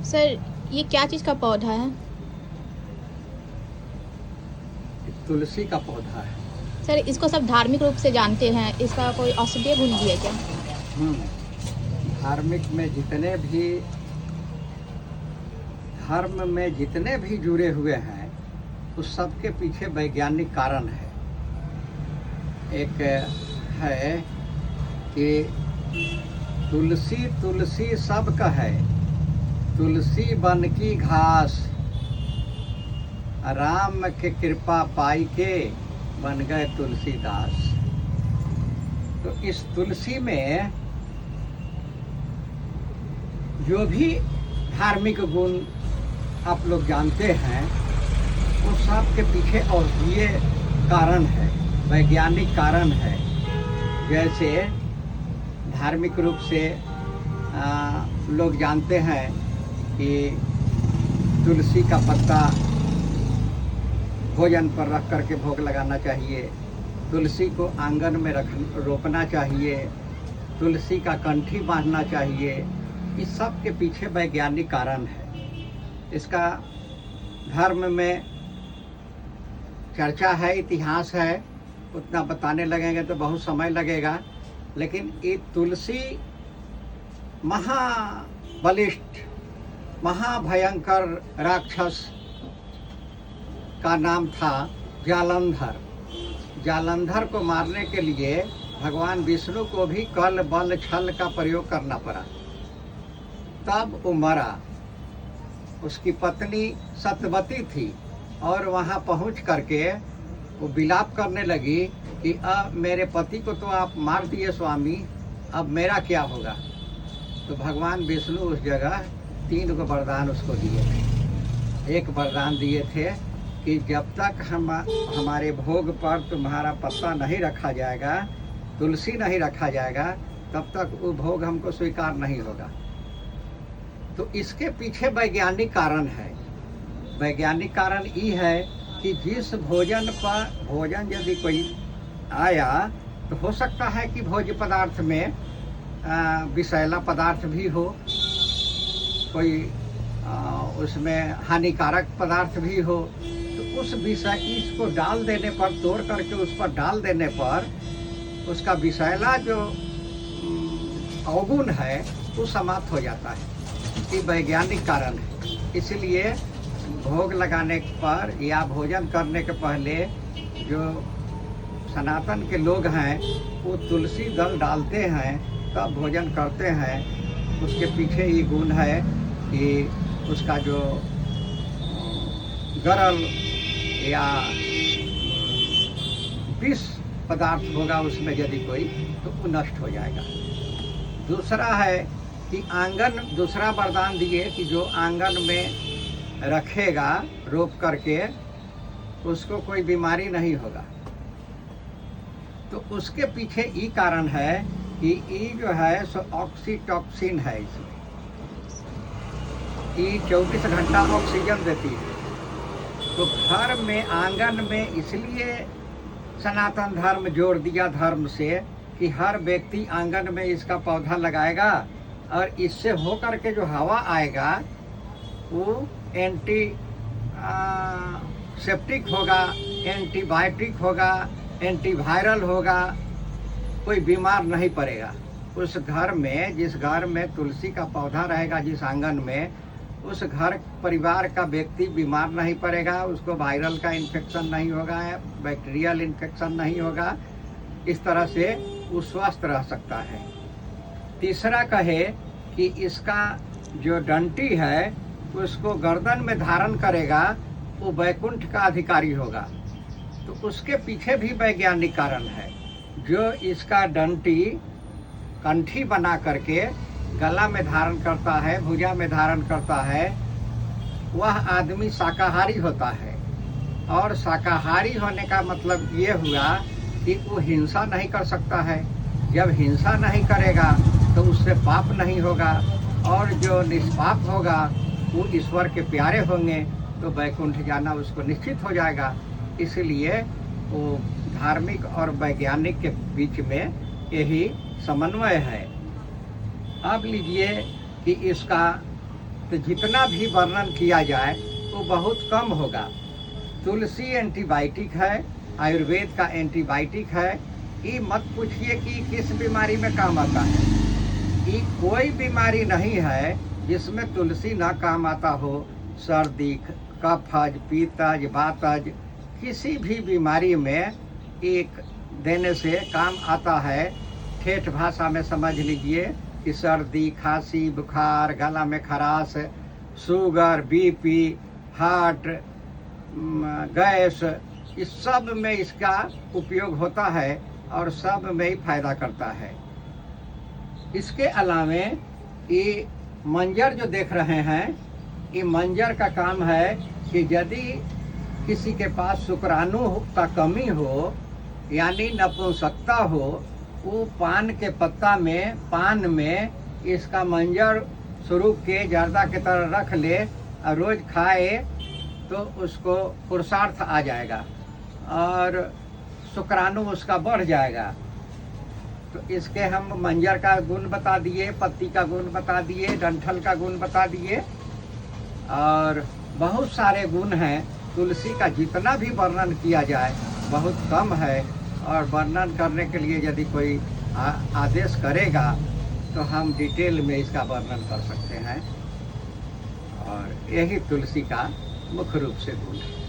Sir, ये क्या चीज़ का पौधा है? तुलसी का पौधा है। सर, इसको सब धार्मिक रूप से जानते हैं, इसका कोई औषधीय गुण भी है क्या? धार्मिक में जितने भी धर्म में जितने भी जुड़े हुए हैं उस सब के पीछे वैज्ञानिक कारण है। एक है कि तुलसी तुलसी सब कहे, तुलसी बन की घास, राम के कृपा पाई के बन गए तुलसीदास। तो इस तुलसी में जो भी धार्मिक गुण आप लोग जानते हैं वो सब के पीछे औषधीय कारण है, वैज्ञानिक कारण है। जैसे धार्मिक रूप से लोग जानते हैं कि तुलसी का पत्ता भोजन पर रख करके भोग लगाना चाहिए, तुलसी को आंगन में रोपना चाहिए, तुलसी का कंठी बांधना चाहिए। इस सब के पीछे वैज्ञानिक कारण है। इसका धर्म में चर्चा है, इतिहास है, उतना बताने लगेंगे तो बहुत समय लगेगा। लेकिन ये तुलसी महाबलिष्ठ महाभयंकर राक्षस का नाम था जालंधर। जालंधर को मारने के लिए भगवान विष्णु को भी कल बल छल का प्रयोग करना पड़ा, तब वो मरा। उसकी पत्नी सत्यवती थी और वहाँ पहुँच करके वो विलाप करने लगी कि अब मेरे पति को तो आप मार दिए स्वामी, अब मेरा क्या होगा। तो भगवान विष्णु उस जगह 3 वरदान उसको दिए थे। एक वरदान दिए थे कि जब तक हमारे भोग पर तुम्हारा पत्ता नहीं रखा जाएगा, तुलसी नहीं रखा जाएगा, तब तक वो भोग हमको स्वीकार नहीं होगा। तो इसके पीछे वैज्ञानिक कारण है। वैज्ञानिक कारण ये है कि जिस भोजन यदि कोई आया तो हो सकता है कि भोज्य पदार्थ में विषैला पदार्थ भी हो, कोई उसमें हानिकारक पदार्थ भी हो। तो उस इसको डाल देने पर, तोड़ करके उस पर डाल देने पर उसका विषैला जो अवगुण है वो समाप्त हो जाता है। ये वैज्ञानिक कारण है। इसलिए भोग लगाने पर या भोजन करने के पहले जो सनातन के लोग हैं वो तुलसी दल डालते हैं, तब भोजन करते हैं। उसके पीछे ये गुण है कि उसका जो गरल या विष पदार्थ होगा उसमें यदि कोई, तो वो नष्ट हो जाएगा। दूसरा है कि दूसरा वरदान दिए कि जो आंगन में रखेगा रोप करके, उसको कोई बीमारी नहीं होगा। तो उसके पीछे ये कारण है कि ये जो है सो ऑक्सीटॉक्सिन है। इसमें ये 24 घंटा ऑक्सीजन देती है। तो घर में, आंगन में, इसलिए सनातन धर्म जोड़ दिया धर्म से कि हर व्यक्ति आंगन में इसका पौधा लगाएगा और इससे होकर के जो हवा आएगा वो एंटी सेप्टिक होगा, एंटीबायोटिक होगा, एंटीवायरल होगा, कोई बीमार नहीं पड़ेगा। उस घर में, जिस घर में तुलसी का पौधा रहेगा, जिस आंगन में, उस घर परिवार का व्यक्ति बीमार नहीं पड़ेगा, उसको वायरल का इन्फेक्शन नहीं होगा, बैक्टीरियल इन्फेक्शन नहीं होगा। इस तरह से वो स्वस्थ रह सकता है। तीसरा कहे कि इसका जो डंटी है उसको गर्दन में धारण करेगा, वो वैकुंठ का अधिकारी होगा। तो उसके पीछे भी वैज्ञानिक कारण है। जो इसका डंटी कंठी बना करके गला में धारण करता है, भुजा में धारण करता है, वह आदमी शाकाहारी होता है। और शाकाहारी होने का मतलब ये हुआ कि वो हिंसा नहीं कर सकता है। जब हिंसा नहीं करेगा तो उससे पाप नहीं होगा, और जो निष्पाप होगा वो ईश्वर के प्यारे होंगे, तो वैकुंठ जाना उसको निश्चित हो जाएगा। इसलिए वो धार्मिक और वैज्ञानिक के बीच में यही समन्वय है। अब लीजिए कि इसका तो जितना भी वर्णन किया जाए वो बहुत कम होगा। तुलसी एंटीबायोटिक है, आयुर्वेद का एंटीबायोटिक है। ये मत पूछिए कि किस बीमारी में काम आता है। ये कोई बीमारी नहीं है जिसमें तुलसी ना काम आता हो। सर्दी, कफज, पित्तज, वातज, किसी भी बीमारी में एक देने से काम आता है। ठेठ भाषा में समझ लीजिए कि सर्दी, खांसी, बुखार, गला में खराश, शुगर, बीपी, हार्ट, गैस, इस सब में इसका उपयोग होता है और सब में ही फायदा करता है। इसके अलावे ये मंजर जो देख रहे हैं, ये मंजर का काम है कि यदि किसी के पास शुक्राणु का कमी हो यानी नपुंसकता हो, वो पान के पत्ता में, पान में इसका मंजर स्वरूप के जर्दा की तरह रख ले और रोज खाए तो उसको पुरुषार्थ आ जाएगा और शुक्राणु उसका बढ़ जाएगा। तो इसके हम मंजर का गुण बता दिए, पत्ती का गुण बता दिए, डंठल का गुण बता दिए और बहुत सारे गुण हैं। तुलसी का जितना भी वर्णन किया जाए बहुत कम है और वर्णन करने के लिए यदि कोई आदेश करेगा तो हम डिटेल में इसका वर्णन कर सकते हैं और यही तुलसी का मुख्य रूप से गुण है।